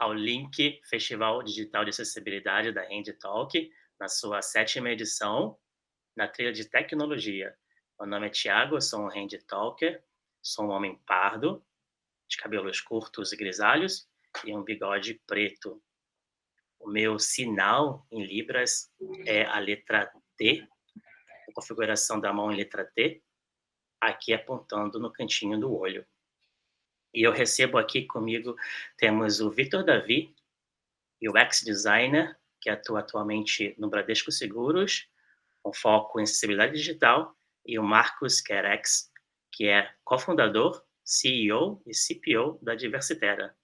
ao Link Festival Digital de Acessibilidade da HandTalk, na sua 7ª edição, na trilha de tecnologia. Meu nome é Thiago, eu sou um HandTalker, sou um homem pardo, de cabelos curtos e grisalhos e um bigode preto. O meu sinal em Libras é a letra T, a configuração da mão em letra T, aqui apontando no cantinho do olho. E eu recebo aqui comigo, temos o Vitor Davi, UX Designer, que atua atualmente no Bradesco Seguros, com foco em acessibilidade digital, e o Marcos Querex, que é cofundador, CEO e CPO da Diversitera.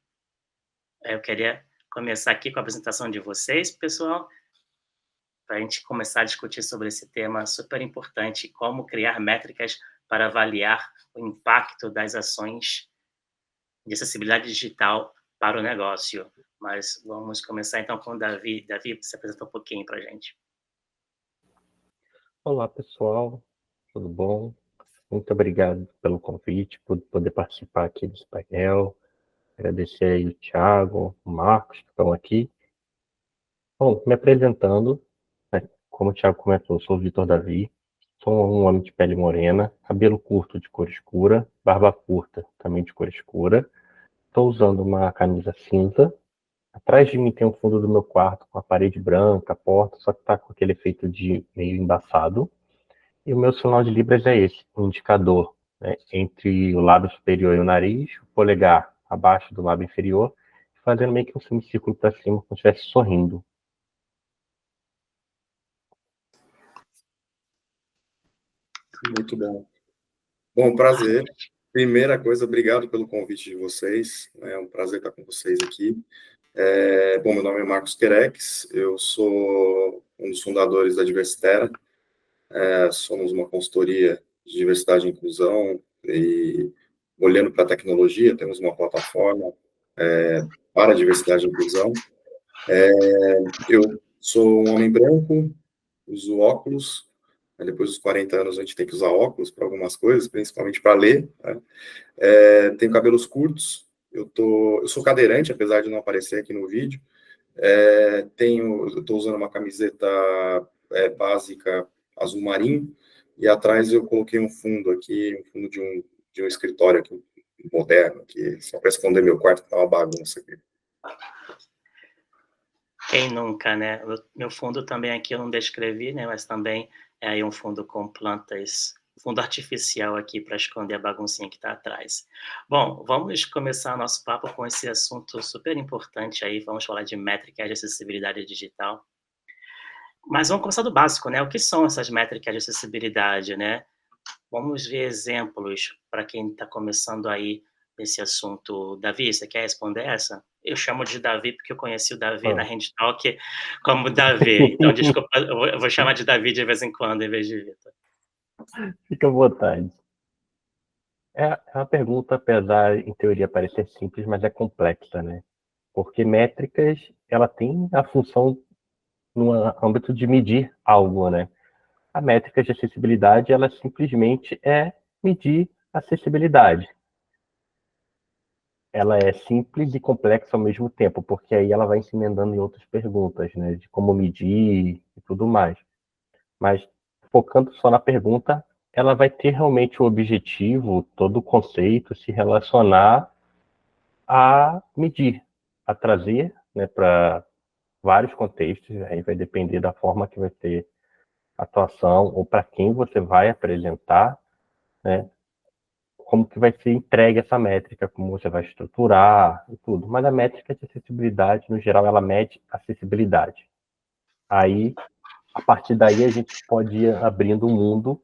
Eu queria começar aqui com a apresentação de vocês, pessoal, para a gente começar a discutir sobre esse tema super importante, como criar métricas para avaliar o impacto das ações de acessibilidade digital para o negócio. Mas vamos começar então com o Davi. Davi, se apresenta um pouquinho para a gente. Olá, pessoal. Tudo bom? Muito obrigado pelo convite, por poder participar aqui desse painel. Agradecer aí o Thiago, o Marcos, que estão aqui. Bom, me apresentando, né, como o Thiago comentou, sou o Vitor Davi, sou um homem de pele morena, cabelo curto de cor escura, barba curta também de cor escura. Estou usando uma camisa cinza. Atrás de mim tem o fundo do meu quarto com a parede branca, a porta, só que está com aquele efeito de meio embaçado. E o meu sinal de Libras é esse, um indicador, né, entre o lábio superior e o nariz, o polegar abaixo do lábio inferior, fazendo meio que um semicírculo para cima, como se estivesse sorrindo. Muito bom. Bom, prazer. Primeira coisa, obrigado pelo convite de vocês. É um prazer estar com vocês aqui. Bom, meu nome é Marcos Querex, eu sou um dos fundadores da Diversitera. Somos uma consultoria de diversidade e inclusão e, olhando para a tecnologia, temos uma plataforma para a diversidade e inclusão. Eu sou um homem branco, uso óculos. Depois dos 40 anos, a gente tem que usar óculos para algumas coisas, principalmente para ler, né? Tenho cabelos curtos, eu sou cadeirante, apesar de não aparecer aqui no vídeo. Eu estou usando uma camiseta básica azul marinho, e atrás eu coloquei um fundo aqui, um fundo de um escritório aqui, moderno, aqui, só para esconder meu quarto, que tá uma bagunça aqui. Quem nunca, né? Meu fundo também aqui eu não descrevi, né? Mas também é aí um fundo com plantas, fundo artificial aqui para esconder a baguncinha que está atrás. Bom, vamos começar nosso papo com esse assunto super importante aí. Vamos falar de métricas de acessibilidade digital. Mas vamos começar do básico, né? O que são essas métricas de acessibilidade, né? Vamos ver exemplos para quem está começando aí nesse assunto. Davi, você quer responder essa? Eu chamo de Davi porque eu conheci o Davi na HandTalk como Davi. Então, desculpa, eu vou chamar de Davi de vez em quando, em vez de Vitor. Fica à vontade. É uma pergunta, apesar, em teoria, parecer simples, mas é complexa, né? Porque métricas, ela tem a função no âmbito de medir algo, né? A métrica de acessibilidade, ela simplesmente é medir acessibilidade. Ela é simples e complexa ao mesmo tempo, porque aí ela vai se emendando em outras perguntas, né? De como medir e tudo mais. Mas, focando só na pergunta, ela vai ter realmente o objetivo, todo o conceito, se relacionar a medir, a trazer, né, para vários contextos, aí vai depender da forma que vai ter atuação ou para quem você vai apresentar, né? Como que vai ser entregue essa métrica, como você vai estruturar e tudo. Mas a métrica de acessibilidade, no geral, ela mede acessibilidade. Aí, a partir daí, a gente pode ir abrindo o mundo,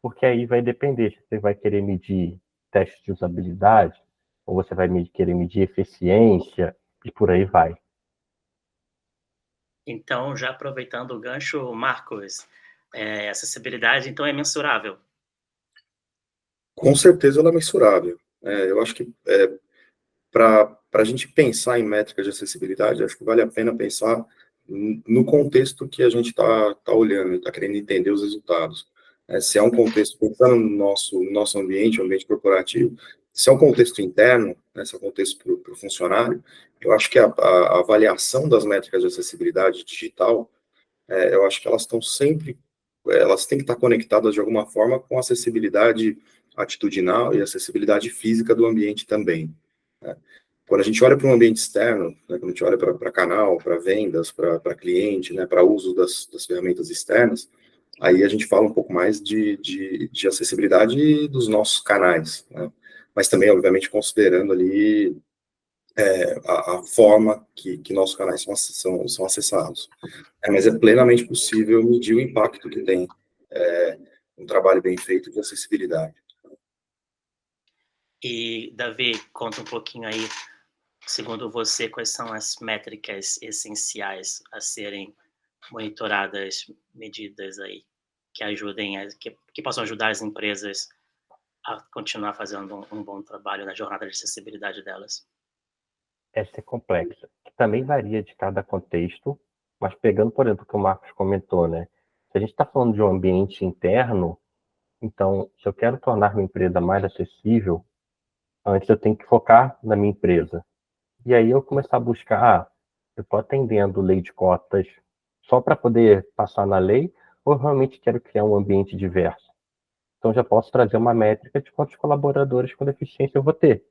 porque aí vai depender se você vai querer medir testes de usabilidade, ou você vai querer medir eficiência, e por aí vai. Então, já aproveitando o gancho, Marcos, acessibilidade, então, é mensurável? Com certeza ela é mensurável. Eu acho que para a gente pensar em métricas de acessibilidade, acho que vale a pena pensar no contexto que a gente tá olhando, está querendo entender os resultados. Se é um contexto, pensando no nosso ambiente, o ambiente corporativo, Se é um contexto interno, né, se é um contexto para o funcionário, eu acho que a avaliação das métricas de acessibilidade digital, eu acho que elas estão sempre, elas têm que estar conectadas de alguma forma com a acessibilidade atitudinal e acessibilidade física do ambiente também, né? Quando a gente olha para um ambiente externo, né, quando a gente olha para canal, para vendas, para cliente, né, para uso das ferramentas externas, aí a gente fala um pouco mais de acessibilidade dos nossos canais, né? Mas também, obviamente, considerando ali a forma que nossos canais são acessados. Mas é plenamente possível medir o impacto que tem um trabalho bem feito de acessibilidade. E, Davi, conta um pouquinho aí, segundo você, quais são as métricas essenciais a serem monitoradas, medidas aí, que ajudem, que possam ajudar as empresas a continuar fazendo um bom trabalho na jornada de acessibilidade delas? Essa é complexa, que também varia de cada contexto, mas pegando, por exemplo, o que o Marcos comentou, né? Se a gente está falando de um ambiente interno, então, se eu quero tornar minha empresa mais acessível, antes eu tenho que focar na minha empresa. E aí eu começar a buscar, eu estou atendendo lei de cotas só para poder passar na lei, ou eu realmente quero criar um ambiente diverso? Então já posso trazer uma métrica de quantos colaboradores com deficiência eu vou ter.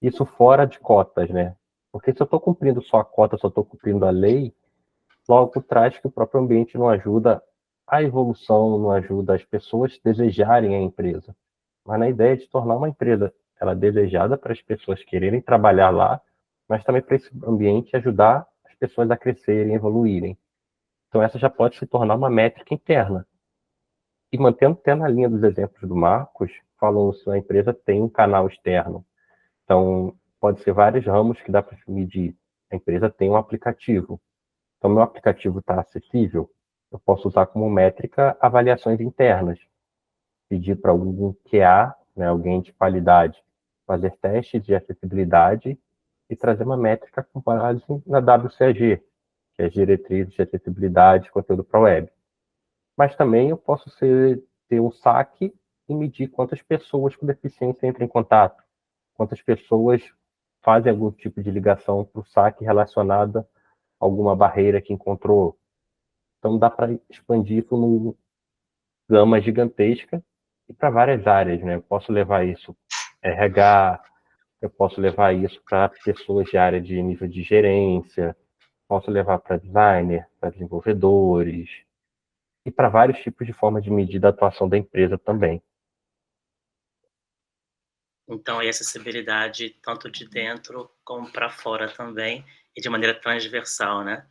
Isso fora de cotas, né? Porque se eu estou cumprindo só a cota, só estou cumprindo a lei, logo traz que o próprio ambiente não ajuda a evolução, não ajuda as pessoas desejarem a empresa. Mas na ideia de tornar uma empresa ela desejada para as pessoas quererem trabalhar lá, mas também para esse ambiente ajudar as pessoas a crescerem, evoluírem. Então essa já pode se tornar uma métrica interna. E mantendo até na linha dos exemplos do Marcos, falando se a empresa tem um canal externo. Então, pode ser vários ramos que dá para medir. A empresa tem um aplicativo. Então, meu aplicativo está acessível. Eu posso usar como métrica avaliações internas. Pedir para algum QA, né, alguém de qualidade, fazer testes de acessibilidade e trazer uma métrica com base na WCAG, que é as Diretrizes de Acessibilidade e Conteúdo para a Web. Mas também eu posso ter um saque e medir quantas pessoas com deficiência entram em contato, quantas pessoas fazem algum tipo de ligação para o saque relacionada a alguma barreira que encontrou. Então dá para expandir isso numa gama gigantesca e para várias áreas, né? Eu posso levar isso RH, eu posso levar isso para pessoas de área de nível de gerência, posso levar para designer, para desenvolvedores e para vários tipos de forma de medir a atuação da empresa também. Então, a acessibilidade tanto de dentro como para fora também, e de maneira transversal, né?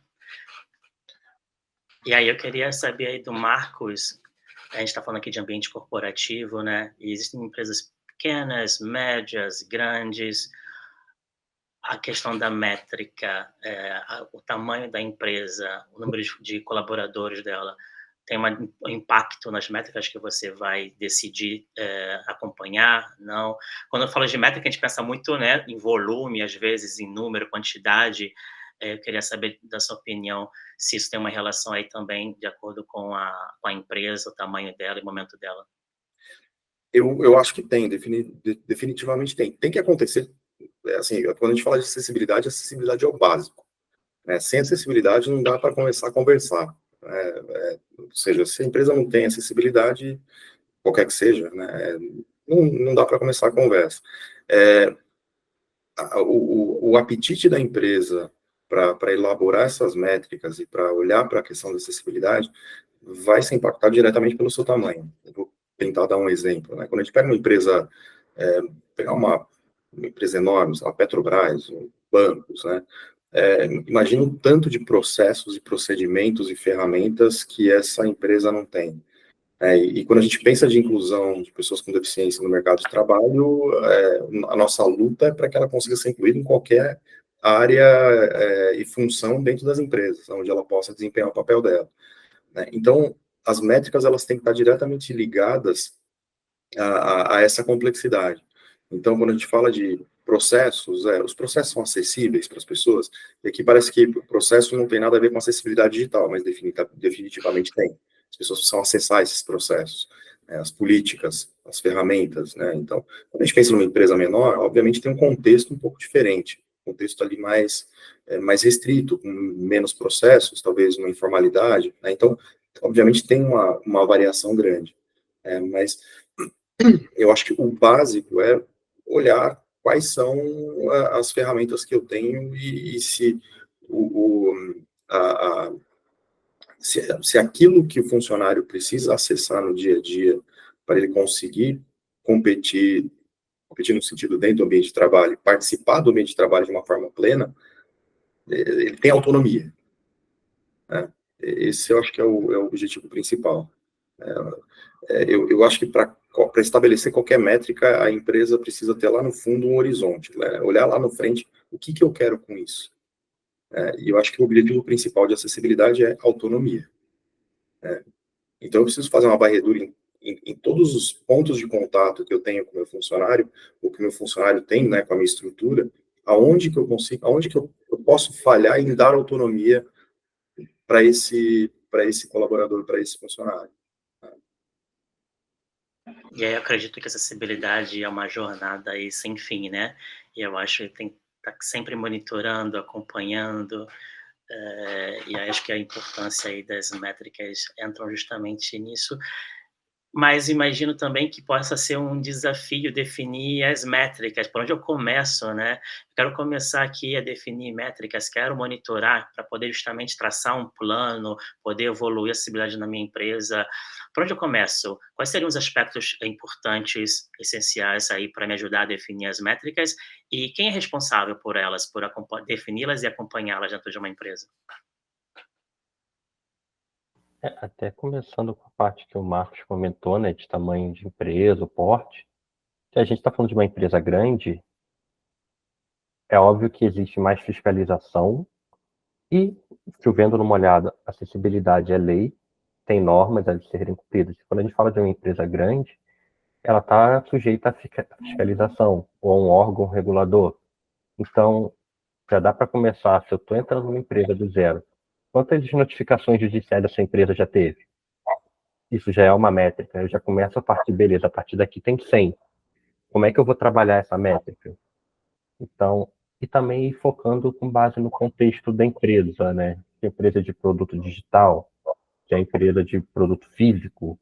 E aí eu queria saber aí do Marcos, a gente está falando aqui de ambiente corporativo, né? E existem empresas pequenas, médias, grandes. A questão da métrica, o tamanho da empresa, o número de colaboradores dela, tem um impacto nas métricas que você vai decidir acompanhar? Não. Quando eu falo de métrica, a gente pensa muito, né, em volume, às vezes, em número, quantidade. Eu queria saber da sua opinião se isso tem uma relação aí também de acordo com a empresa, o tamanho dela e o momento dela. Eu acho que tem, definitivamente tem. Tem que acontecer. Assim, quando a gente fala de acessibilidade é o básico, né? Sem acessibilidade não dá para começar a conversar. Ou seja, se a empresa não tem acessibilidade, qualquer que seja, né, não dá para começar a conversa. O apetite da empresa para elaborar essas métricas e para olhar para a questão da acessibilidade vai ser impactado diretamente pelo seu tamanho. Eu vou tentar dar um exemplo, né? Quando a gente pega uma empresa, pegar uma empresa enorme, a Petrobras, bancos, né? Imagina o tanto de processos e procedimentos e ferramentas que essa empresa não tem. E quando a gente pensa de inclusão de pessoas com deficiência no mercado de trabalho, a nossa luta é para que ela consiga ser incluída em qualquer área e função dentro das empresas, onde ela possa desempenhar o papel dela, né? Então, as métricas elas têm que estar diretamente ligadas a essa complexidade. Então, quando a gente fala de processos, os processos são acessíveis para as pessoas, e aqui parece que o processo não tem nada a ver com acessibilidade digital, mas definitivamente tem. As pessoas precisam acessar esses processos. as políticas, as ferramentas, né? Então, quando a gente pensa numa empresa menor, obviamente tem um contexto um pouco diferente, um contexto ali mais restrito, com menos processos, talvez uma informalidade, né? Então, obviamente tem uma variação grande, mas eu acho que o básico é olhar quais são as ferramentas que eu tenho e se se aquilo que o funcionário precisa acessar no dia a dia para ele conseguir competir no sentido dentro do ambiente de trabalho, participar do ambiente de trabalho de uma forma plena, ele tem autonomia, né? Esse eu acho que é o objetivo principal. Eu acho que para estabelecer qualquer métrica, a empresa precisa ter lá no fundo um horizonte, né? Olhar lá no frente, o que eu quero com isso? E eu acho que o objetivo principal de acessibilidade é autonomia. Então, eu preciso fazer uma varredura em todos os pontos de contato que eu tenho com o meu funcionário, ou que o meu funcionário tem, né, com a minha estrutura, aonde que eu posso falhar em dar autonomia para esse colaborador, para esse funcionário. E aí eu acredito que a acessibilidade é uma jornada aí sem fim, né? E eu acho que tem que estar sempre monitorando, acompanhando, e aí acho que a importância aí das métricas entram justamente nisso. Mas imagino também que possa ser um desafio definir as métricas, por onde eu começo, né? Quero começar aqui a definir métricas, quero monitorar para poder justamente traçar um plano, poder evoluir a acessibilidade na minha empresa. Por onde eu começo? Quais seriam os aspectos importantes, essenciais aí para me ajudar a definir as métricas? E quem é responsável por elas, por defini-las e acompanhá-las dentro de uma empresa? Até começando com a parte que o Marcos comentou, né, de tamanho de empresa, o porte. Se a gente está falando de uma empresa grande, é óbvio que existe mais fiscalização e, chovendo numa olhada, acessibilidade é lei, tem normas a serem cumpridas. Quando a gente fala de uma empresa grande, ela está sujeita à fiscalização ou a um órgão regulador. Então, já dá para começar, se eu estou entrando numa empresa do zero, quantas notificações judiciais essa empresa já teve? Isso já é uma métrica. Eu já começo a partir, beleza, a partir daqui tem 100. Como é que eu vou trabalhar essa métrica? Então, e também focando com base no contexto da empresa, né? Se é empresa de produto digital, se é empresa de produto físico,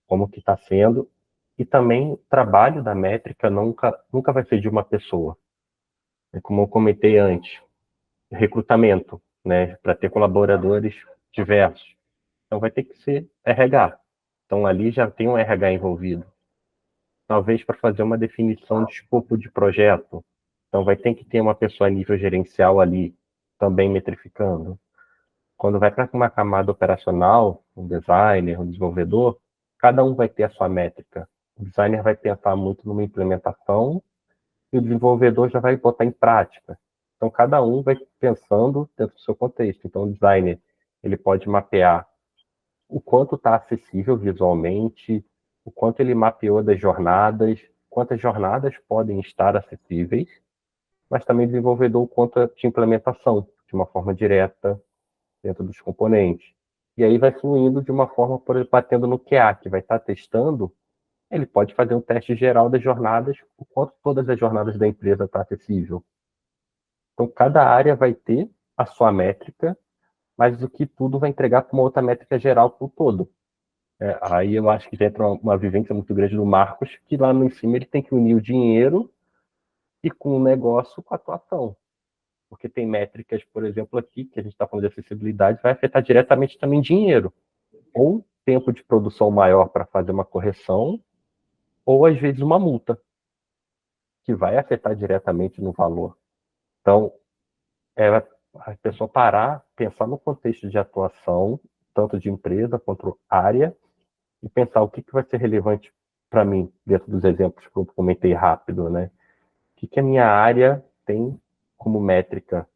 como que está sendo. E também o trabalho da métrica nunca vai ser de uma pessoa. Como eu comentei antes, recrutamento, né? Para ter colaboradores diversos. Então vai ter que ser RH. Então ali já tem um RH envolvido. Talvez para fazer uma definição de escopo de projeto. Então, vai ter que ter uma pessoa a nível gerencial ali, também metrificando. Quando vai para uma camada operacional, um designer, um desenvolvedor, cada um vai ter a sua métrica. O designer vai pensar muito numa implementação e o desenvolvedor já vai botar em prática. Então, cada um vai pensando dentro do seu contexto. Então, o designer ele pode mapear o quanto está acessível visualmente, o quanto ele mapeou das jornadas, quantas jornadas podem estar acessíveis, mas também desenvolvedor o quanto de implementação, de uma forma direta, dentro dos componentes. E aí vai fluindo de uma forma, por exemplo, batendo no QA, que vai estar testando, ele pode fazer um teste geral das jornadas, o quanto todas as jornadas da empresa estão acessível. Então, cada área vai ter a sua métrica, mas o que tudo vai entregar para uma outra métrica geral para o todo. Aí eu acho que entra uma vivência muito grande do Marcos, que lá no em cima ele tem que unir o dinheiro e com o negócio com a atuação. Porque tem métricas, por exemplo, aqui, que a gente está falando de acessibilidade, vai afetar diretamente também dinheiro. Ou tempo de produção maior para fazer uma correção, ou às vezes uma multa, que vai afetar diretamente no valor. Então, é a pessoa parar, pensar no contexto de atuação, tanto de empresa quanto área, e pensar o que vai ser relevante para mim, dentro dos exemplos que eu comentei rápido, né? O que a minha área tem como métrica?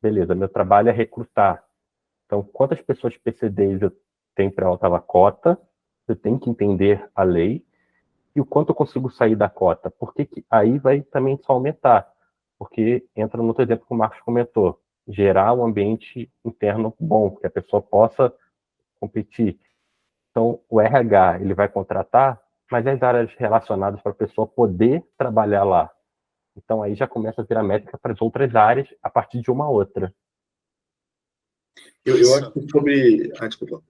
Beleza, meu trabalho é recrutar. Então, quantas pessoas PCDs eu tenho para aquela cota? Eu tenho que entender a lei. E o quanto eu consigo sair da cota? Porque aí vai também só aumentar. Porque entra no outro exemplo que o Marcos comentou. Gerar um ambiente interno bom, que a pessoa possa competir. Então, o RH, ele vai contratar, mas as áreas relacionadas para a pessoa poder trabalhar lá. Então, aí já começa a virar métrica para as outras áreas a partir de uma outra. Eu acho que sobre... desculpa.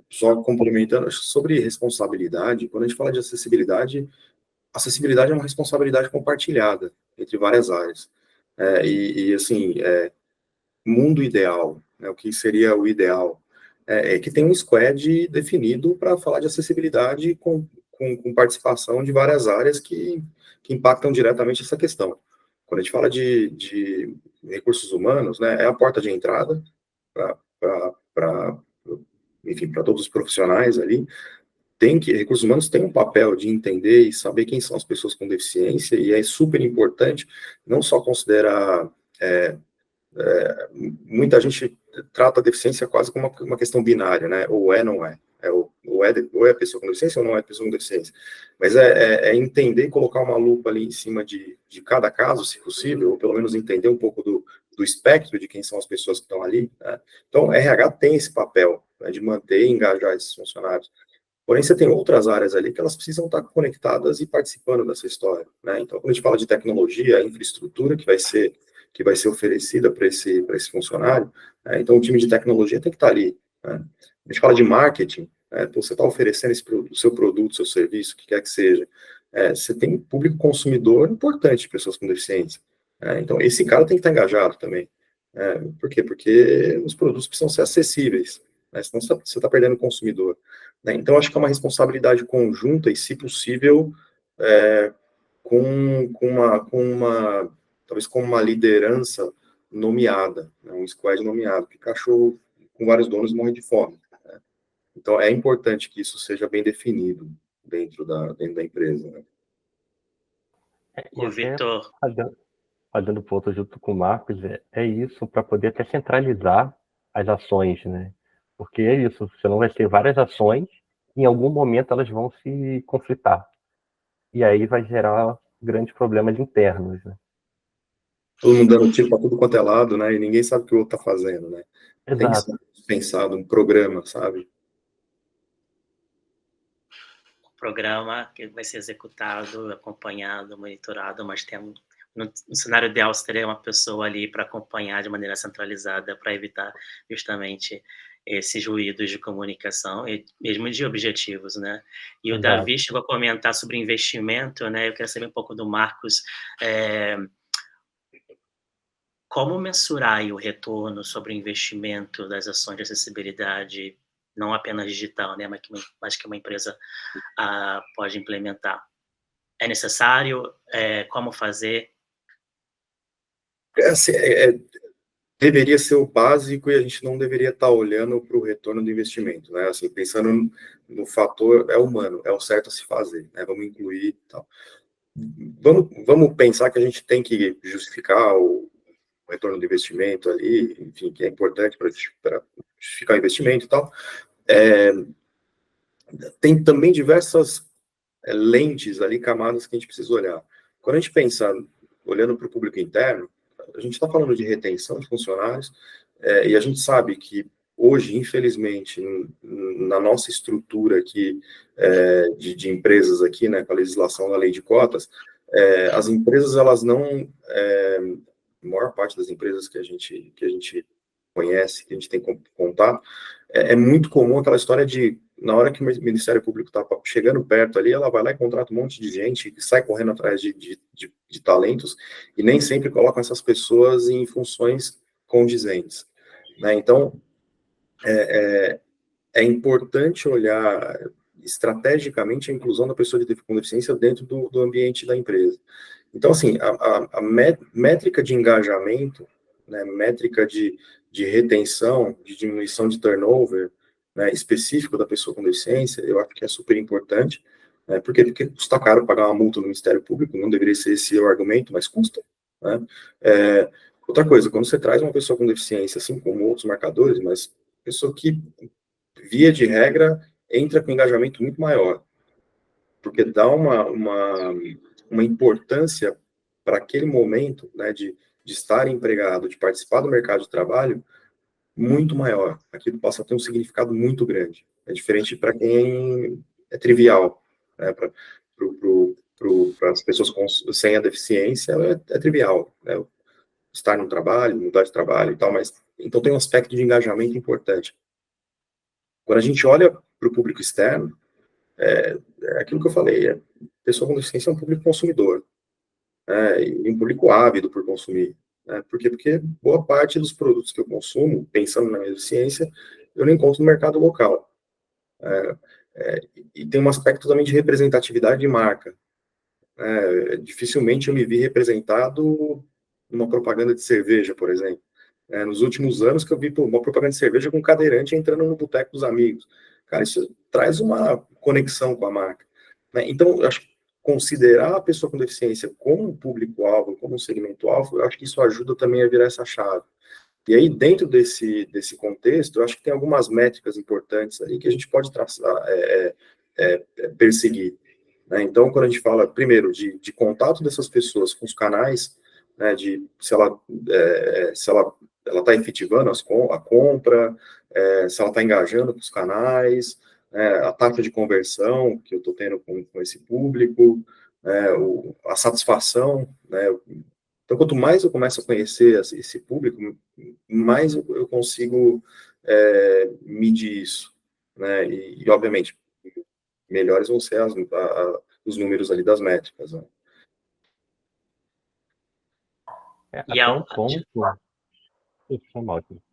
Só complementando, acho que sobre responsabilidade, quando a gente fala de acessibilidade, acessibilidade é uma responsabilidade compartilhada entre várias áreas. Assim, mundo ideal, né, o que seria o ideal? É que tem um squad definido para falar de acessibilidade com participação de várias áreas que impactam diretamente essa questão. Quando a gente fala de recursos humanos, né, é a porta de entrada para enfim, para todos os profissionais ali. Recursos humanos têm um papel de entender e saber quem são as pessoas com deficiência, e é super importante, não só considerar muita gente trata a deficiência quase como uma questão binária, né? Ou é, não é. Ou é pessoa com deficiência ou não é pessoa com deficiência. Mas é entender e colocar uma lupa ali em cima de cada caso, se possível, ou pelo menos entender um pouco do espectro de quem são as pessoas que estão ali, né? Então, RH tem esse papel, né, de manter e engajar esses funcionários. Porém, você tem outras áreas ali que elas precisam estar conectadas e participando dessa história, né? Então, quando a gente fala de tecnologia, a infraestrutura que vai ser oferecida para esse funcionário, né? Então o time de tecnologia tem que estar ali, né? A gente fala de marketing, né? Então você está oferecendo o seu produto, seu serviço, o que quer que seja. Você tem um público consumidor importante, pessoas com deficiência, né? Então esse cara tem que estar engajado também. Por quê? Porque os produtos precisam ser acessíveis, né? Senão você está perdendo o consumidor, né? Então acho que é uma responsabilidade conjunta e, se possível, com uma talvez com uma liderança nomeada, né, um squad nomeado, porque cachorro com vários donos morre de fome, né? Então é importante que isso seja bem definido dentro da empresa, né? E O até Vitor, fazendo ponto junto com o Marcos, é isso, para poder até centralizar as ações, né? Porque é isso, você não vai ter várias ações, e em algum momento elas vão se conflitar. E aí vai gerar grandes problemas internos, né? Todo mundo dando tiro para tudo quanto é lado, né? E ninguém sabe o que o outro está fazendo, né? Tem que Exato. ser pensado um programa, sabe? programa que vai ser executado, acompanhado, monitorado, mas no cenário ideal seria uma pessoa ali para acompanhar de maneira centralizada, para evitar justamente esses ruídos de comunicação e mesmo de objetivos, né? E o Exato. Davi chegou a comentar sobre investimento, né? Eu quero saber um pouco do Marcos, como mensurar aí o retorno sobre o investimento das ações de acessibilidade, não apenas digital, né? Mas que uma empresa pode implementar. É necessário? Como fazer? Assim, deveria ser o básico, e a gente não deveria estar olhando para o retorno do investimento, né? Assim, pensando no fator humano, é o certo a se fazer, né? Vamos incluir e tal. Vamos pensar que a gente tem que justificar o retorno do investimento ali, enfim, que é importante para justificar o investimento e tal. Tem também diversas lentes ali, camadas que a gente precisa olhar. Quando a gente pensa, olhando para o público interno, a gente está falando de retenção de funcionários, e a gente sabe que hoje, infelizmente, na nossa estrutura aqui, de empresas aqui, né, com a legislação da lei de cotas, as empresas, elas não, a maior parte das empresas que a gente conhece, que a gente tem contato, é muito comum aquela história de, na hora que o Ministério Público está chegando perto ali, ela vai lá e contrata um monte de gente, que sai correndo atrás de talentos, e nem sempre colocam essas pessoas em funções condizentes, né? Então, é importante olhar estrategicamente a inclusão da pessoa com deficiência dentro do ambiente da empresa. Então, assim, a métrica de engajamento, né, métrica de retenção, de diminuição de turnover, né, específico da pessoa com deficiência, eu acho que é super importante, né? Por quê? Porque custa caro pagar uma multa no Ministério Público, não deveria ser esse o argumento, mas custa, né? Outra coisa, quando você traz uma pessoa com deficiência, assim como outros marcadores, mas pessoa que, via de regra, entra com engajamento muito maior, porque dá uma importância para aquele momento, né, de estar empregado, de participar do mercado de trabalho, muito maior. Aquilo passa a ter um significado muito grande. É diferente para quem é trivial, né, para as pessoas sem a deficiência, é trivial, né, estar no trabalho, mudar de trabalho e tal, mas então tem um aspecto de engajamento importante. Quando a gente olha para o público externo, é aquilo que eu falei, pessoa com deficiência é um público consumidor, e um público ávido por consumir. Né? Por quê? Porque boa parte dos produtos que eu consumo, pensando na minha deficiência, eu não encontro no mercado local. E tem um aspecto também de representatividade de marca. Dificilmente eu me vi representado numa propaganda de cerveja, por exemplo. Nos últimos anos que eu vi uma propaganda de cerveja com cadeirante entrando no boteco dos amigos. Cara, isso traz uma conexão com a marca. Né? Então, eu acho que considerar a pessoa com deficiência como um público-alvo, como um segmento-alvo, eu acho que isso ajuda também a virar essa chave. E aí, dentro desse contexto, eu acho que tem algumas métricas importantes aí que a gente pode traçar, perseguir. Né? Então, quando a gente fala, primeiro, de contato dessas pessoas com os canais, né, de se ela está efetivando a compra, se ela está engajando com os canais, a taxa de conversão que eu estou tendo com esse público, a satisfação, né? Então, quanto mais eu começo a conhecer esse público, mais eu consigo medir isso, né? E, obviamente, melhores vão ser os números ali das métricas, né? Até um ponto, isso é ótimo.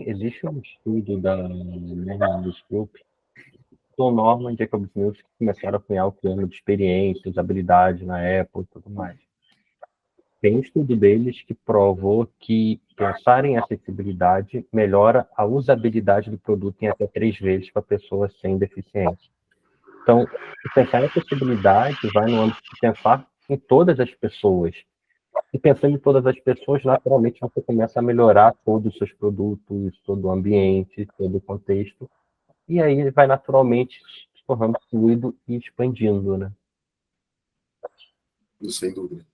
Existe um estudo da Norman Group, do Norman Jacobs Mills, que começaram a cunhar o termo de experiência, usabilidade na Apple e tudo mais. Tem um estudo deles que provou que pensar em acessibilidade melhora a usabilidade do produto em até 3 vezes para pessoas sem deficiência. Então, pensar em acessibilidade vai no âmbito de pensar em todas as pessoas. E pensando em todas as pessoas, naturalmente você começa a melhorar todos os seus produtos, todo o ambiente, todo o contexto. E aí vai naturalmente se tornando fluido e expandindo, né? Sem dúvida.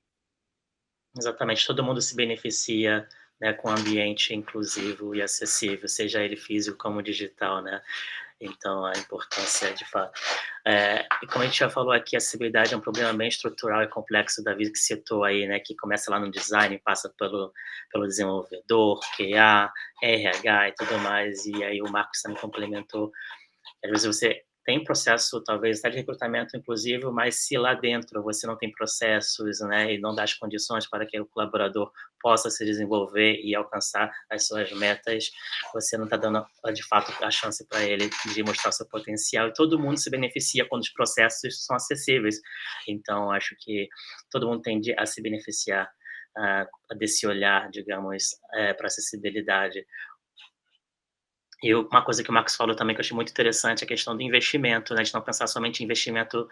Exatamente, todo mundo se beneficia, né, com um ambiente inclusivo e acessível, seja ele físico como digital, né? Então, a importância de fato. E como a gente já falou aqui, a acessibilidade é um problema bem estrutural e complexo, Davi, que citou aí, né, que começa lá no design, passa pelo desenvolvedor, QA, RH e tudo mais, e aí o Marcos também complementou. Às vezes você tem processo, talvez, até de recrutamento inclusivo, mas se lá dentro você não tem processos, né, e não dá as condições para que o colaborador possa se desenvolver e alcançar as suas metas, você não está dando, de fato, a chance para ele de mostrar o seu potencial. E todo mundo se beneficia quando os processos são acessíveis. Então, acho que todo mundo tende a se beneficiar desse olhar, digamos, para acessibilidade. E uma coisa que o Marcos falou também que eu achei muito interessante é a questão do investimento, né, de não pensar somente em investimento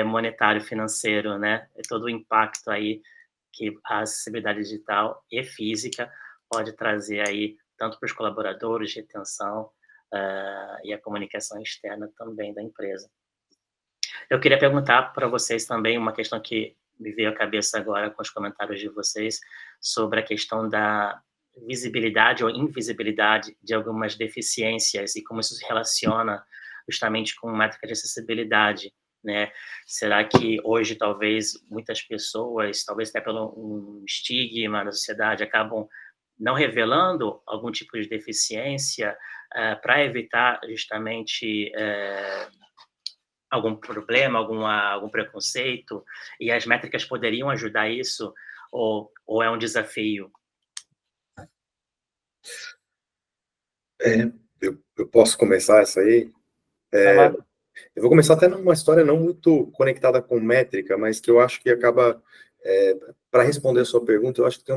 monetário, financeiro, né, todo o impacto aí que a acessibilidade digital e física pode trazer aí, tanto para os colaboradores, retenção e a comunicação externa também da empresa. Eu queria perguntar para vocês também uma questão que me veio à cabeça agora com os comentários de vocês sobre a questão da visibilidade ou invisibilidade de algumas deficiências e como isso se relaciona justamente com métrica de acessibilidade, né? Será que hoje talvez muitas pessoas, talvez até pelo um estigma da sociedade, acabam não revelando algum tipo de deficiência para evitar justamente algum problema, algum preconceito, e as métricas poderiam ajudar isso, ou é um desafio? Eu posso começar essa aí? Eu vou começar até numa história não muito conectada com métrica, mas que eu acho que acaba, para responder a sua pergunta, eu acho que tem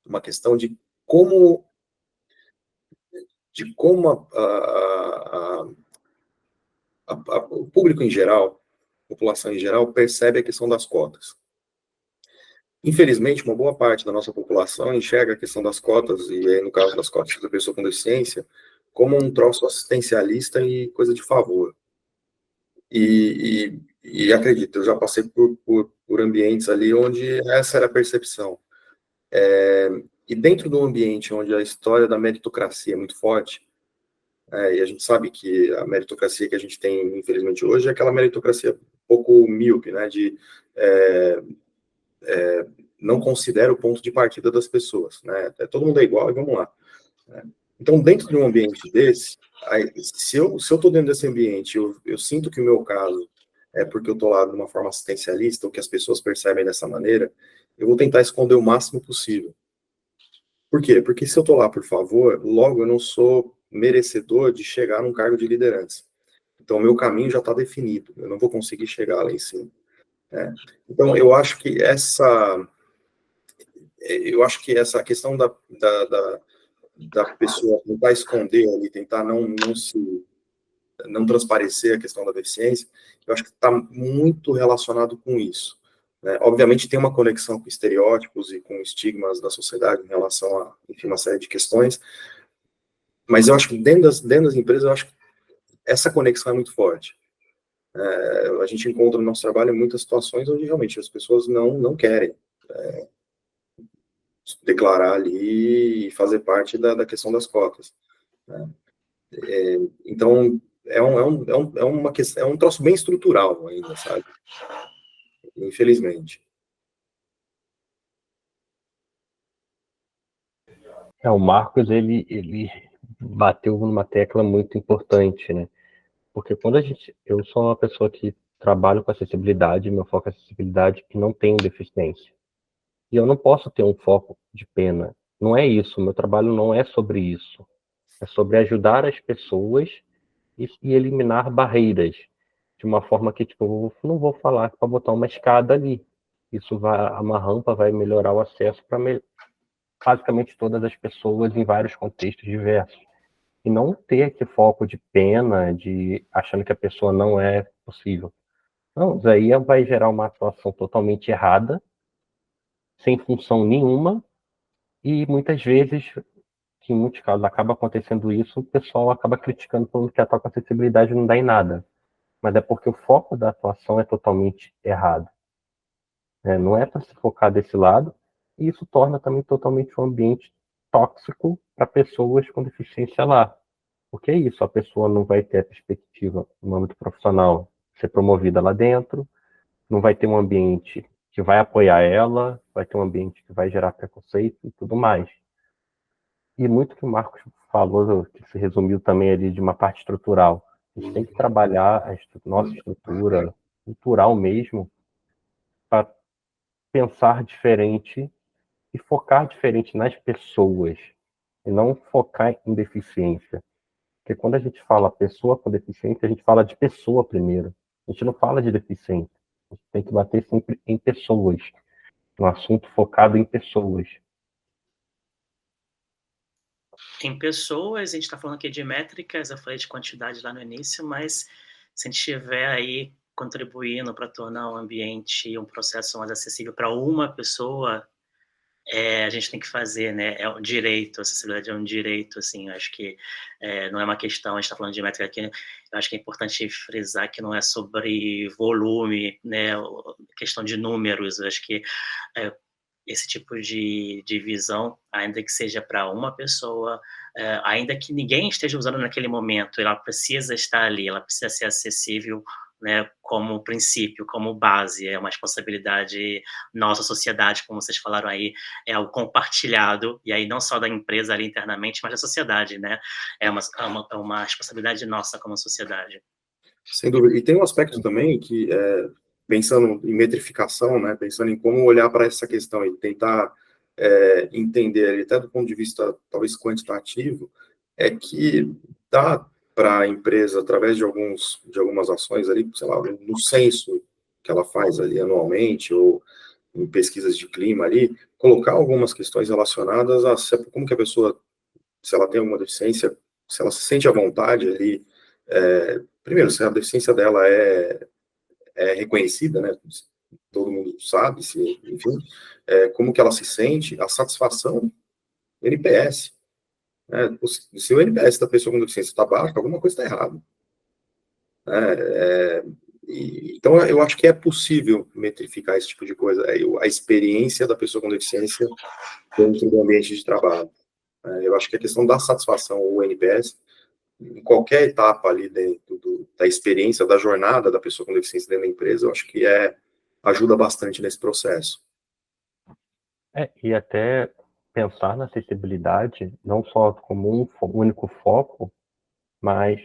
uma questão de como o público em geral, a população em geral, percebe a questão das cotas. Infelizmente, uma boa parte da nossa população enxerga a questão das cotas, e aí, no caso das cotas da pessoa com deficiência, como um troço assistencialista e coisa de favor. E acredito, eu já passei por ambientes ali onde essa era a percepção. E dentro do ambiente onde a história da meritocracia é muito forte, e a gente sabe que a meritocracia que a gente tem, infelizmente, hoje é aquela meritocracia um pouco míope, né, de não considera o ponto de partida das pessoas, né, todo mundo é igual e vamos lá. Né? Então, dentro de um ambiente desse, se eu estou dentro desse ambiente, eu sinto que o meu caso é porque eu estou lá de uma forma assistencialista, ou que as pessoas percebem dessa maneira, eu vou tentar esconder o máximo possível. Por quê? Porque se eu estou lá por favor, logo eu não sou merecedor de chegar num cargo de liderança. Então, o meu caminho já está definido, eu não vou conseguir chegar lá em cima. Né? Então, eu acho que essa questão da pessoa tentar esconder ali, tentar não transparecer a questão da deficiência, eu acho que está muito relacionado com isso. Né? Obviamente tem uma conexão com estereótipos e com estigmas da sociedade em relação a, enfim, uma série de questões, mas eu acho que dentro das empresas, eu acho que essa conexão é muito forte. A gente encontra no nosso trabalho muitas situações onde realmente as pessoas não querem declarar ali e fazer parte da questão das cotas. Né? Então, é um troço bem estrutural ainda, sabe? Infelizmente. O Marcos, ele bateu numa tecla muito importante, né? Porque eu sou uma pessoa que trabalho com acessibilidade, meu foco é acessibilidade e não tenho deficiência. E eu não posso ter um foco de pena. Não é isso, meu trabalho não é sobre isso. É sobre ajudar as pessoas e eliminar barreiras. De uma forma que, tipo, eu não vou falar para botar uma escada ali. Uma rampa vai melhorar o acesso para basicamente todas as pessoas em vários contextos diversos. E não ter esse foco de pena, de achando que a pessoa não é possível. Não, isso aí vai gerar uma atuação totalmente errada, sem função nenhuma, e muitas vezes, que em muitos casos acaba acontecendo isso, o pessoal acaba criticando falando que a tua acessibilidade não dá em nada. Mas é porque o foco da atuação é totalmente errado. Não é para se focar desse lado, e isso torna também totalmente um ambiente tóxico para pessoas com deficiência lá. Porque é isso, a pessoa não vai ter a perspectiva no âmbito profissional ser promovida lá dentro, não vai ter um ambiente que vai apoiar ela, vai ter um ambiente que vai gerar preconceito e tudo mais. E muito que o Marcos falou, que se resumiu também ali de uma parte estrutural. A gente tem que trabalhar nossa estrutura cultural mesmo para pensar diferente e focar diferente nas pessoas e não focar em deficiência. Porque quando a gente fala pessoa com deficiência, a gente fala de pessoa primeiro. A gente não fala de deficiência. A gente tem que bater sempre em pessoas. Um assunto focado em pessoas. Em pessoas, a gente está falando aqui de métricas, eu falei de quantidade lá no início, mas se a gente estiver aí contribuindo para tornar o ambiente e um processo mais acessível para uma pessoa, a gente tem que fazer, né? É um direito, a acessibilidade é um direito, assim. Eu acho que não é uma questão. A gente está falando de métrica aqui. Eu acho que é importante frisar que não é sobre volume, né? Questão de números. Eu acho que esse tipo de visão, ainda que seja para uma pessoa, ainda que ninguém esteja usando naquele momento, ela precisa estar ali, ela precisa ser acessível, né, como princípio, como base, é uma responsabilidade nossa sociedade, como vocês falaram aí, é algo compartilhado, e aí não só da empresa ali internamente, mas da sociedade, né, é uma responsabilidade nossa como sociedade. Sem dúvida. E tem um aspecto também que, pensando em metrificação, né, pensando em como olhar para essa questão e tentar entender, ali, até do ponto de vista, talvez, quantitativo, é que dá para a empresa, através de algumas ações ali, sei lá, no censo que ela faz ali anualmente, ou em pesquisas de clima ali, colocar algumas questões relacionadas a como que a pessoa, se ela tem alguma deficiência, se ela se sente à vontade ali, primeiro, se a deficiência dela é reconhecida, né, todo mundo sabe, enfim, como que ela se sente, a satisfação, NPS, né, se o NPS da pessoa com deficiência está baixo, alguma coisa está errada. Então, eu acho que é possível metrificar esse tipo de coisa, a experiência da pessoa com deficiência dentro do ambiente de trabalho. Eu acho que a questão da satisfação, o NPS, em qualquer etapa ali dentro da experiência, da jornada da pessoa com deficiência dentro da empresa, eu acho que ajuda bastante nesse processo. E até pensar na acessibilidade não só como um único foco, mas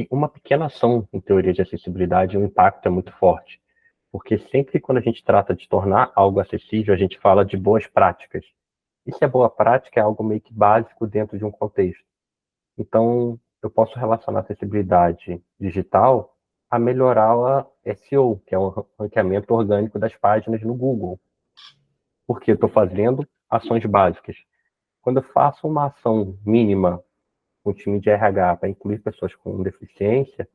uma pequena ação em teoria de acessibilidade, o impacto é muito forte. Porque sempre quando a gente trata de tornar algo acessível, a gente fala de boas práticas. E se é boa prática, é algo meio que básico dentro de um contexto. Então, eu posso relacionar a acessibilidade digital a melhorar a SEO, que é o ranqueamento orgânico das páginas no Google. Porque eu estou fazendo ações básicas. Quando eu faço uma ação mínima com o time de RH para incluir pessoas com deficiência,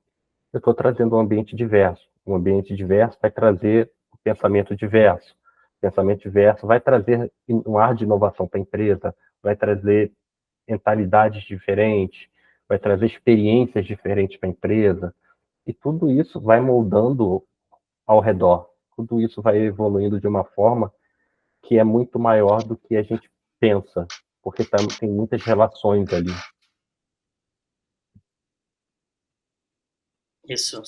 eu estou trazendo um ambiente diverso. Um ambiente diverso vai trazer o pensamento diverso. O pensamento diverso vai trazer um ar de inovação para a empresa, vai trazer mentalidades diferentes, vai trazer experiências diferentes para a empresa. E tudo isso vai moldando ao redor. Tudo isso vai evoluindo de uma forma que é muito maior do que a gente pensa, porque tem muitas relações ali. Isso,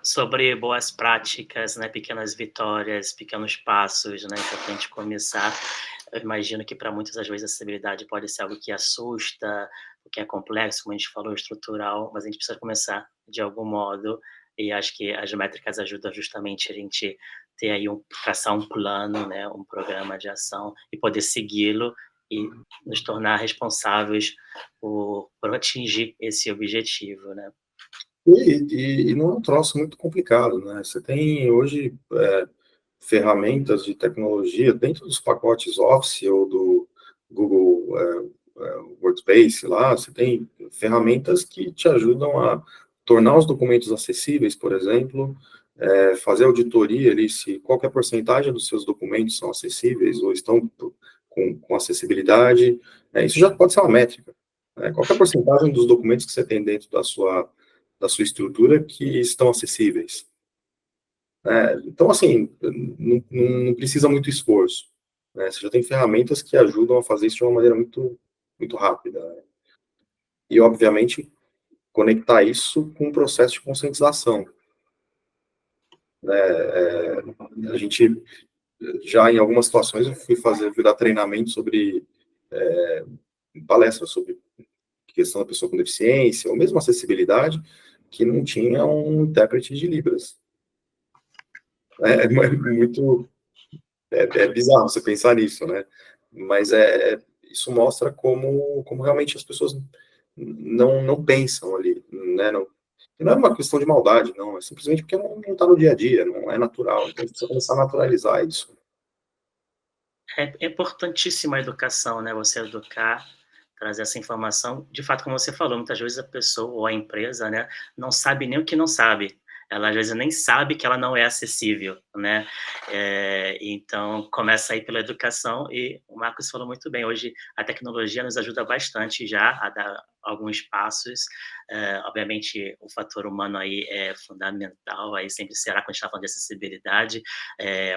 sobre boas práticas, né, pequenas vitórias, pequenos passos, né, importante começar. Eu imagino que para muitas às vezes a acessibilidade pode ser algo que assusta, que é complexo, como a gente falou, estrutural, mas a gente precisa começar de algum modo, e acho que as métricas ajudam justamente a gente ter aí traçar um plano, né, um programa de ação e poder segui-lo e nos tornar responsáveis por atingir esse objetivo, né? E não é um troço muito complicado, né? Você tem hoje ferramentas de tecnologia dentro dos pacotes Office ou do Google Workspace lá, você tem ferramentas que te ajudam a tornar os documentos acessíveis, por exemplo, fazer auditoria ali se qualquer porcentagem dos seus documentos são acessíveis ou estão com acessibilidade. Isso já pode ser uma métrica. Qualquer porcentagem dos documentos que você tem dentro da sua estrutura que estão acessíveis. Então, assim, não precisa muito esforço. Né? Você já tem ferramentas que ajudam a fazer isso de uma maneira muito, muito rápida. Né? E, obviamente, conectar isso com um processo de conscientização. A gente, já em algumas situações, eu fui dar treinamento sobre palestras sobre questão da pessoa com deficiência, ou mesmo acessibilidade, que não tinha um intérprete de Libras. Muito bizarro você pensar nisso, né? Mas isso mostra como realmente as pessoas não pensam ali, né? Não é uma questão de maldade, não. É simplesmente porque não está no dia a dia, não é natural. Então, a gente precisa começar a naturalizar isso. É importantíssima a educação, né? Você educar, trazer essa informação. De fato, como você falou, muitas vezes a pessoa ou a empresa, né, não sabe nem o que não sabe. Ela às vezes nem sabe que ela não é acessível, né? Então começa aí pela educação e o Marcos falou muito bem. Hoje a tecnologia nos ajuda bastante já a dar alguns passos. Obviamente o fator humano aí é fundamental. Aí sempre será quando a gente está falando de acessibilidade,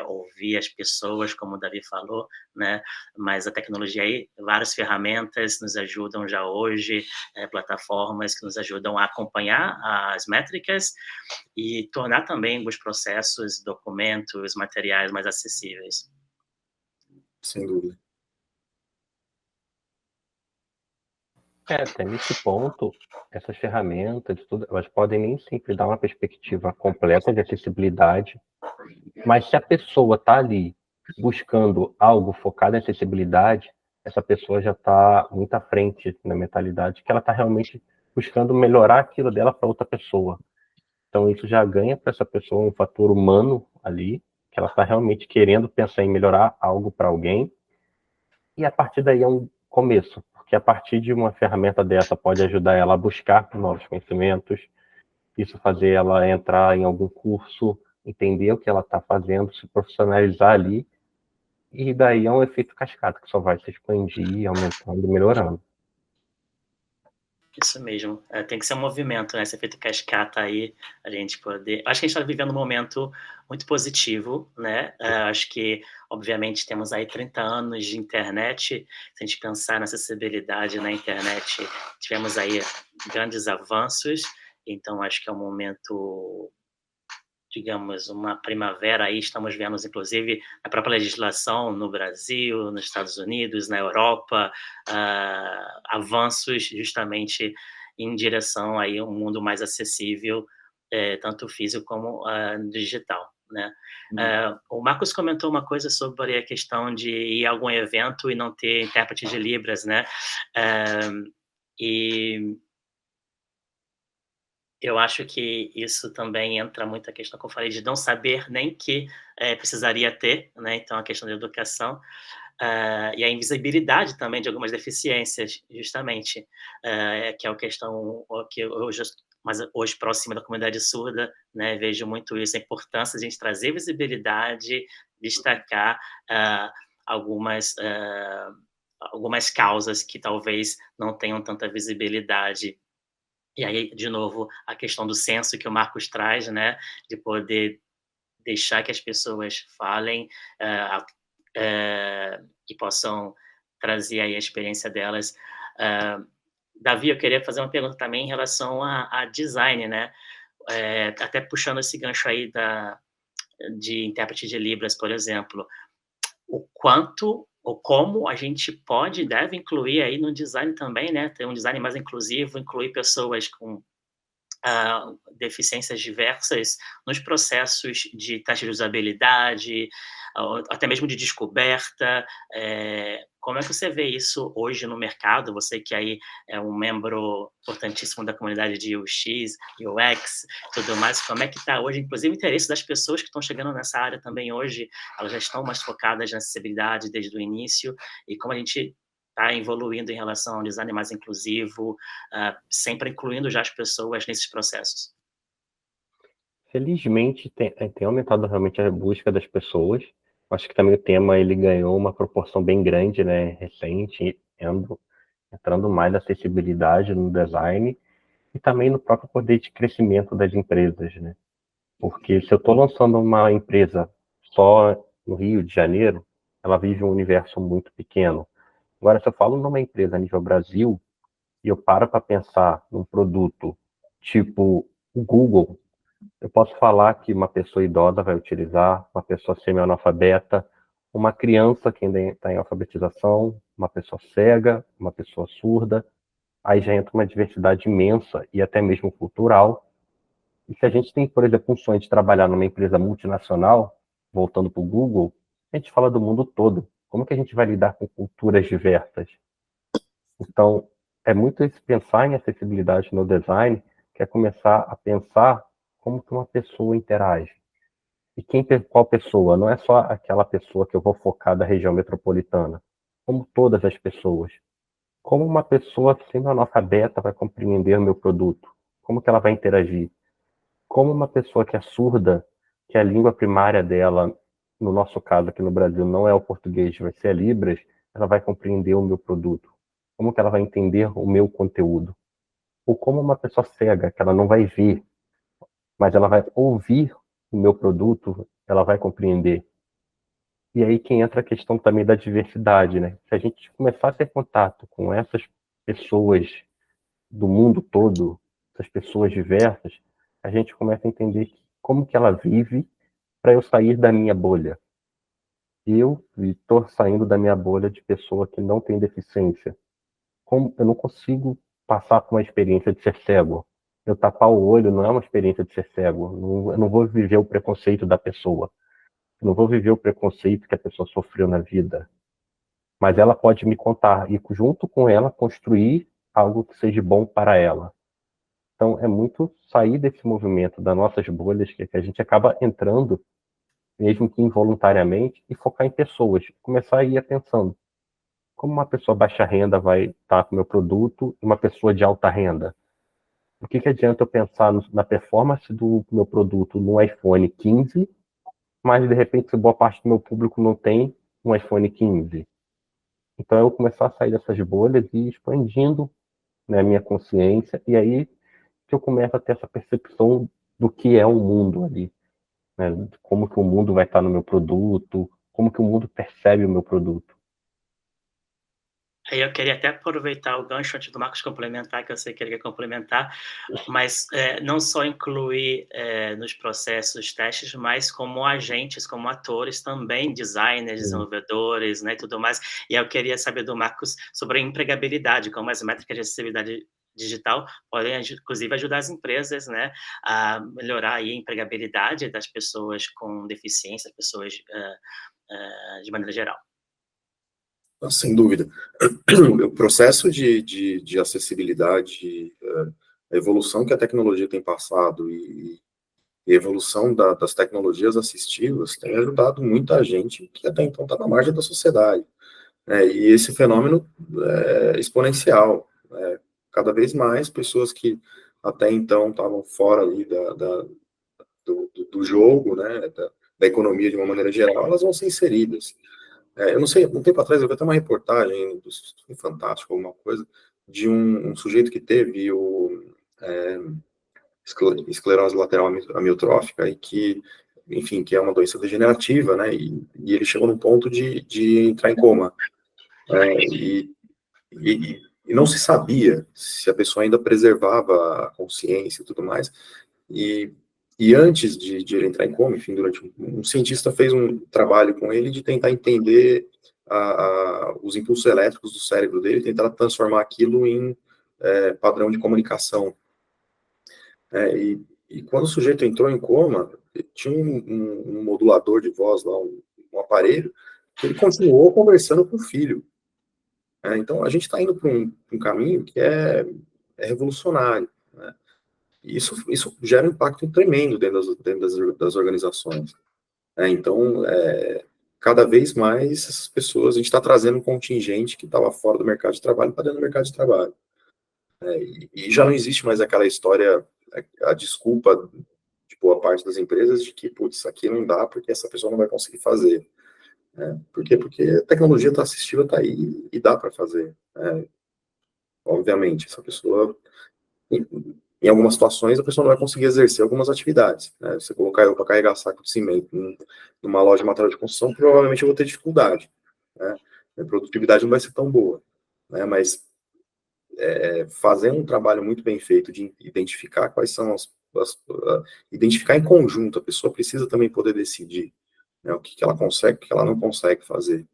ouvir as pessoas, como o Davi falou, né? Mas a tecnologia aí, várias ferramentas nos ajudam já hoje, plataformas que nos ajudam a acompanhar as métricas e tornar também os processos, documentos, materiais mais acessíveis. Sem dúvida. Até nesse ponto, essas ferramentas, tudo, elas podem nem sempre dar uma perspectiva completa de acessibilidade, mas se a pessoa está ali buscando algo focado em acessibilidade, essa pessoa já está muito à frente na mentalidade, que ela está realmente buscando melhorar aquilo dela para outra pessoa. Então isso já ganha para essa pessoa um fator humano ali, que ela está realmente querendo pensar em melhorar algo para alguém, e a partir daí é um começo, porque a partir de uma ferramenta dessa pode ajudar ela a buscar novos conhecimentos, isso fazer ela entrar em algum curso, entender o que ela está fazendo, se profissionalizar ali, e daí é um efeito cascata que só vai se expandir, aumentando e melhorando. Isso mesmo. Tem que ser um movimento, né? Esse efeito cascata aí, a gente poder. Acho que a gente está vivendo um momento muito positivo, né? Acho que, obviamente, temos aí 30 anos de internet. Se a gente pensar na acessibilidade na internet, tivemos aí grandes avanços. Então, acho que é um momento, digamos, uma primavera aí, estamos vendo, inclusive, a própria legislação no Brasil, nos Estados Unidos, na Europa, avanços justamente em direção aí a um mundo mais acessível, tanto físico como digital, né? O Marcos comentou uma coisa sobre a questão de ir a algum evento e não ter intérprete de Libras, né? E eu acho que isso também entra muito a questão que eu falei de não saber nem que precisaria ter, né? Então, a questão da educação e a invisibilidade também de algumas deficiências, justamente, que é a questão que eu hoje, mas hoje próxima da comunidade surda, né? Vejo muito isso, a importância de a gente trazer visibilidade, destacar algumas algumas causas que talvez não tenham tanta visibilidade. E aí, de novo, a questão do senso que o Marcos traz, né, de poder deixar que as pessoas falem, e possam trazer aí a experiência delas. Davi, eu queria fazer uma pergunta também em relação a design, né, até puxando esse gancho aí de intérprete de Libras, por exemplo, o quanto ou como a gente pode e deve incluir aí no design também, né, ter um design mais inclusivo, incluir pessoas com deficiências diversas nos processos de teste de usabilidade, ou até mesmo de descoberta. Como é que você vê isso hoje no mercado? Você que aí é um membro importantíssimo da comunidade de UX, UX, tudo mais, como é que está hoje, inclusive o interesse das pessoas que estão chegando nessa área também hoje, elas já estão mais focadas na acessibilidade desde o início, e como a gente está evoluindo em relação ao design mais inclusivo, sempre incluindo já as pessoas nesses processos. Felizmente, tem aumentado realmente a busca das pessoas. Acho que também o tema ele ganhou uma proporção bem grande, né, recente, entrando mais na acessibilidade no design e também no próprio poder de crescimento das empresas, né? Porque se eu estou lançando uma empresa só no Rio de Janeiro, ela vive um universo muito pequeno. Agora, se eu falo numa empresa a nível Brasil e eu paro para pensar num produto tipo o Google, eu posso falar que uma pessoa idosa vai utilizar, uma pessoa semi-analfabeta, uma criança que ainda está em alfabetização, uma pessoa cega, uma pessoa surda. Aí já entra uma diversidade imensa e até mesmo cultural. E se a gente tem, por exemplo, um sonho de trabalhar numa empresa multinacional, voltando para o Google, a gente fala do mundo todo. Como que a gente vai lidar com culturas diversas? Então, é muito esse pensar em acessibilidade no design, que é começar a pensar como que uma pessoa interage. E qual pessoa? Não é só aquela pessoa que eu vou focar da região metropolitana, como todas as pessoas. Como uma pessoa semi-analfabeta vai compreender o meu produto? Como que ela vai interagir? Como uma pessoa que é surda, que a língua primária dela, no nosso caso aqui no Brasil, não é o português, vai ser a Libras, ela vai compreender o meu produto? Como que ela vai entender o meu conteúdo? Ou como uma pessoa cega, que ela não vai ver, mas ela vai ouvir o meu produto, ela vai compreender. E aí que entra a questão também da diversidade, né? Se a gente começar a ter contato com essas pessoas do mundo todo, essas pessoas diversas, a gente começa a entender como que ela vive para eu sair da minha bolha. Eu estou saindo da minha bolha de pessoa que não tem deficiência. Como eu não consigo passar por uma experiência de ser cego. Eu tapar o olho não é uma experiência de ser cego. Eu não vou viver o preconceito da pessoa. Eu não vou viver o preconceito que a pessoa sofreu na vida. Mas ela pode me contar e, junto com ela, construir algo que seja bom para ela. Então, é muito sair desse movimento das nossas bolhas que a gente acaba entrando, mesmo que involuntariamente, e focar em pessoas. Começar a ir pensando como uma pessoa baixa renda vai estar com o meu produto e uma pessoa de alta renda. O que adianta eu pensar na performance do meu produto no iPhone 15, mas de repente boa parte do meu público não tem um iPhone 15? Então eu começar a sair dessas bolhas e ir expandindo né, minha consciência, e aí que eu começo a ter essa percepção do que é o mundo ali, né, como que o mundo vai estar no meu produto, como que o mundo percebe o meu produto. Aí eu queria até aproveitar o gancho antes do Marcos complementar, que eu sei que ele quer complementar, mas não só incluir nos processos testes, mas como agentes, como atores também, designers, desenvolvedores, né, e tudo mais. E eu queria saber do Marcos sobre a empregabilidade, como as métricas de acessibilidade digital podem, inclusive, ajudar as empresas, né, a melhorar aí a empregabilidade das pessoas com deficiência, pessoas de maneira geral. Sem dúvida. O processo de acessibilidade, a evolução que a tecnologia tem passado e a evolução das tecnologias assistivas tem ajudado muita gente que até então está na margem da sociedade. E esse fenômeno é exponencial. Cada vez mais pessoas que até então estavam fora ali do jogo, né, da economia de uma maneira geral, elas vão ser inseridas. Eu não sei, um tempo atrás eu vi até uma reportagem do Fantástico, alguma coisa, de um sujeito que teve esclerose lateral amiotrófica e que, enfim, que é uma doença degenerativa, né, e ele chegou num ponto de entrar em coma. E não se sabia se a pessoa ainda preservava a consciência e tudo mais. E antes de ele entrar em coma, enfim, durante um cientista fez um trabalho com ele de tentar entender os impulsos elétricos do cérebro dele, tentar transformar aquilo em padrão de comunicação. E quando o sujeito entrou em coma, tinha um modulador de voz lá, um aparelho, que ele continuou conversando com o filho. Então, a gente está indo para um caminho que é revolucionário, né? E isso gera um impacto tremendo dentro das organizações. Então, cada vez mais essas pessoas, a gente está trazendo um contingente que estava fora do mercado de trabalho para dentro do mercado de trabalho. E já não existe mais aquela história, a desculpa de boa parte das empresas de que, putz, isso aqui não dá porque essa pessoa não vai conseguir fazer. Por quê? Porque a tecnologia assistiva está aí e dá para fazer. Obviamente, essa pessoa, em algumas situações, a pessoa não vai conseguir exercer algumas atividades. Você colocar eu para carregar saco de cimento numa loja de material de construção, provavelmente eu vou ter dificuldade. A produtividade não vai ser tão boa. Mas fazer um trabalho muito bem feito de identificar quais são identificar em conjunto, a pessoa precisa também poder decidir, o que ela consegue, o que ela não consegue fazer.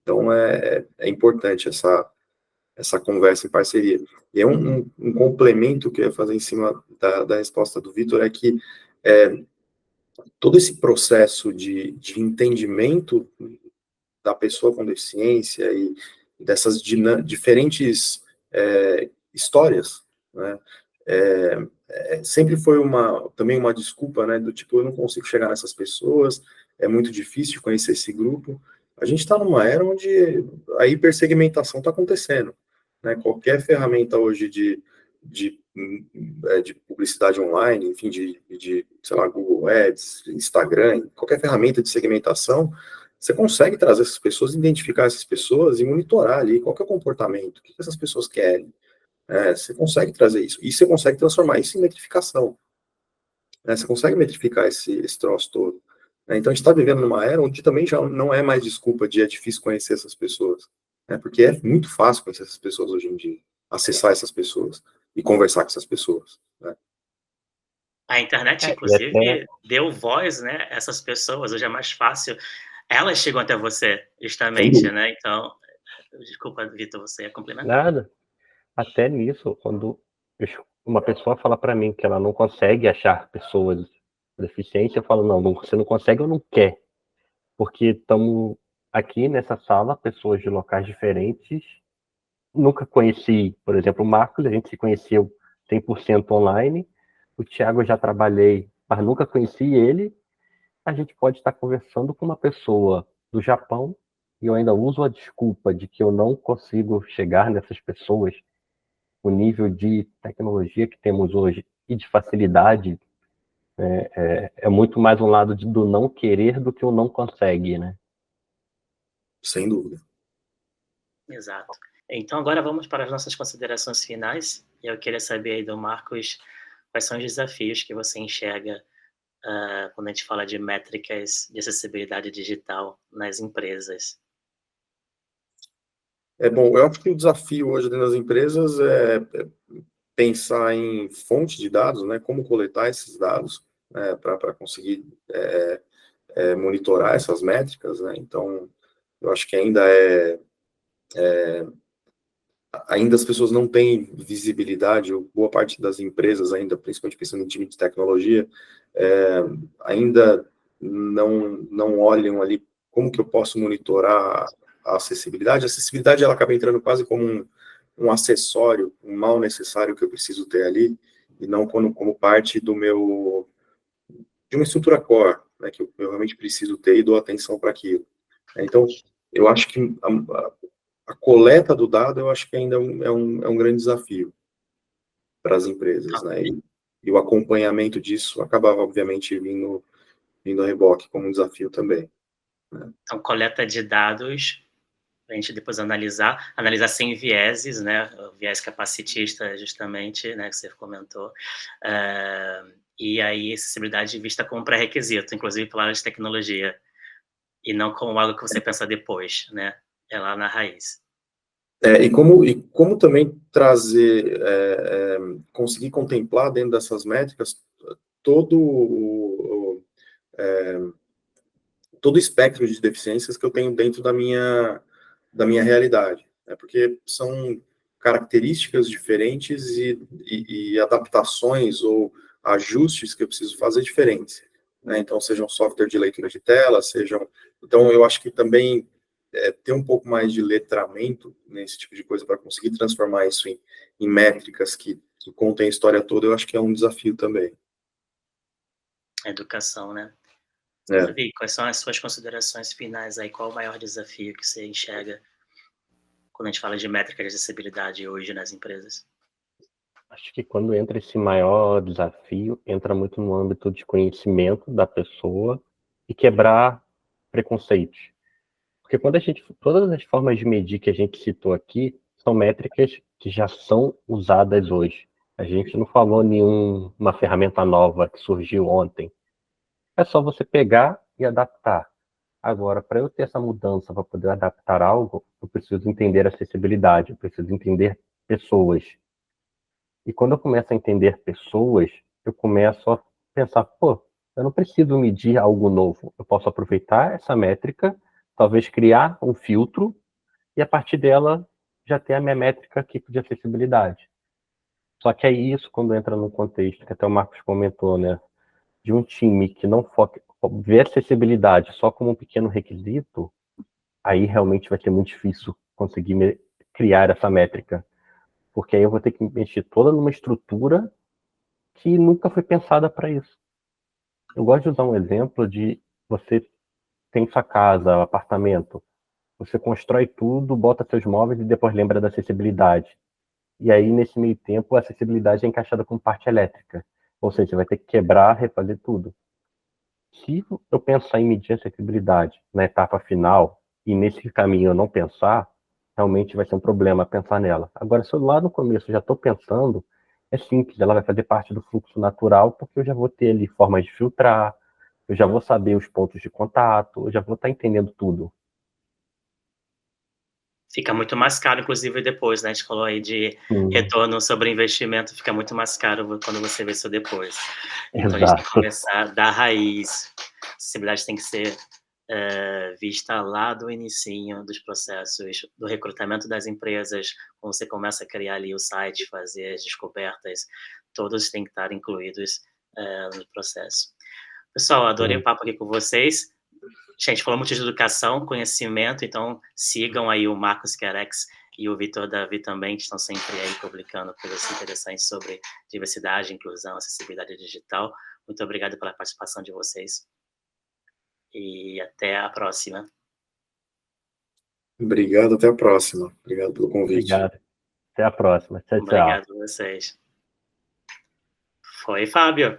Então, é importante essa conversa em parceria. E um complemento que eu ia fazer em cima da resposta do Vitor é que todo esse processo de entendimento da pessoa com deficiência e dessas diferentes histórias, né, sempre foi também uma desculpa, né, do tipo, eu não consigo chegar nessas pessoas, é muito difícil conhecer esse grupo. A gente está numa era onde a hipersegmentação está acontecendo, né? Qualquer ferramenta hoje de publicidade online, enfim, sei lá, Google Ads, Instagram, qualquer ferramenta de segmentação, você consegue trazer essas pessoas, identificar essas pessoas e monitorar ali qual que é o comportamento, o que essas pessoas querem. Você consegue trazer isso. E você consegue transformar isso em metrificação. Você consegue metrificar esse troço todo. Então, a gente está vivendo numa era onde também já não é mais desculpa de é difícil conhecer essas pessoas. Porque é muito fácil conhecer essas pessoas hoje em dia. Acessar essas pessoas e conversar com essas pessoas. A internet, E até, inclusive, deu voz, né, a essas pessoas. Hoje é mais fácil. Elas chegam até você, justamente, né? Então, desculpa, Vitor, você ia complementar. nada, até nisso, quando uma pessoa fala para mim que ela não consegue achar pessoas deficientes, eu falo, não, você não consegue ou não quer. Porque estamos aqui nessa sala, pessoas de locais diferentes. Nunca conheci, por exemplo, o Marcos, a gente se conheceu 100% online. O Thiago eu já trabalhei, mas nunca conheci ele. A gente pode estar conversando com uma pessoa do Japão e eu ainda uso a desculpa de que eu não consigo chegar nessas pessoas. O nível de tecnologia que temos hoje e de facilidade é muito mais um lado do não querer do que o não consegue, né? Sem dúvida. Exato. Então, agora vamos para as nossas considerações finais. Eu queria saber aí do Marcos, quais são os desafios que você enxerga quando a gente fala de métricas de acessibilidade digital nas empresas? Bom, eu acho que o desafio hoje dentro das empresas é pensar em fonte de dados, né, como coletar esses dados, né, para conseguir monitorar essas métricas, né, então eu acho que ainda as pessoas não têm visibilidade, ou boa parte das empresas ainda, principalmente pensando em time de tecnologia, ainda não olham ali como que eu posso monitorar a acessibilidade. A acessibilidade, ela acaba entrando quase como um acessório, um mal necessário que eu preciso ter ali, e não como parte de uma estrutura core, né, que eu realmente preciso ter e dou atenção para aquilo. Então, eu acho que a coleta do dado, eu acho que ainda é um grande desafio para as empresas, né? E o acompanhamento disso acabava, obviamente, vindo a reboque como um desafio também. Né? Então, coleta de dados, para a gente depois analisar sem vieses, né? O viés capacitista, justamente, né, que você comentou. E aí, acessibilidade vista como pré-requisito, inclusive pela área de tecnologia, e não como algo que você pensa depois, né? É lá na raiz. E como também trazer, conseguir contemplar dentro dessas métricas todo todo o espectro de deficiências que eu tenho dentro da minha realidade, né? Porque são características diferentes e adaptações ou ajustes que eu preciso fazer diferentes, né? Então, sejam software de leitura de tela, Então, eu acho que também ter um pouco mais de letramento nesse tipo de coisa para conseguir transformar isso em métricas que contem a história toda, eu acho que é um desafio também. Educação, né? É. Davi, quais são as suas considerações finais aí? Qual o maior desafio que você enxerga quando a gente fala de métrica de acessibilidade hoje nas empresas? Acho que quando entra esse maior desafio, entra muito no âmbito de conhecimento da pessoa e quebrar preconceitos. Porque todas as formas de medir que a gente citou aqui são métricas que já são usadas hoje. A gente não falou nenhuma ferramenta nova que surgiu ontem. É só você pegar e adaptar. Agora, para eu ter essa mudança, para poder adaptar algo, eu preciso entender acessibilidade, eu preciso entender pessoas. E quando eu começo a entender pessoas, eu começo a pensar, pô, eu não preciso medir algo novo. Eu posso aproveitar essa métrica, talvez criar um filtro, e a partir dela já ter a minha métrica aqui de acessibilidade. Só que aí isso, quando entra num contexto, que até o Marcos comentou, né, de um time que não foca, vê acessibilidade só como um pequeno requisito, aí realmente vai ser muito difícil conseguir criar essa métrica. Porque aí eu vou ter que mexer toda numa estrutura que nunca foi pensada para isso. Eu gosto de usar um exemplo de você tem sua casa, apartamento, você constrói tudo, bota seus móveis e depois lembra da acessibilidade. E aí, nesse meio tempo, a acessibilidade é encaixada com parte elétrica. Ou seja, você vai ter que quebrar, refazer tudo. Se eu pensar em medir a acessibilidade na etapa final, e nesse caminho eu não pensar, realmente vai ser um problema pensar nela. Agora, se eu lá no começo já estou pensando, é simples, ela vai fazer parte do fluxo natural, porque eu já vou ter ali formas de filtrar, eu já vou saber os pontos de contato, eu já vou estar entendendo tudo. Fica muito mais caro, inclusive, depois, né? A gente falou aí de retorno sobre investimento, fica muito mais caro quando você vê isso depois. Então, a gente tem que Exato. começar da raiz. A acessibilidade tem que ser vista lá do inicinho dos processos, do recrutamento das empresas, quando você começa a criar ali o site, fazer as descobertas, todos têm que estar incluídos no processo. Pessoal, adorei o papo aqui com vocês. A gente falou muito de educação, conhecimento, então sigam aí o Marcos Querex e o Vitor Davi também, que estão sempre aí publicando coisas interessantes sobre diversidade, inclusão, acessibilidade digital. Muito obrigado pela participação de vocês e até a próxima. Obrigado, até a próxima. Obrigado pelo convite. Obrigado. Até a próxima. Tchau, tchau. Obrigado a vocês. Foi, Fábio.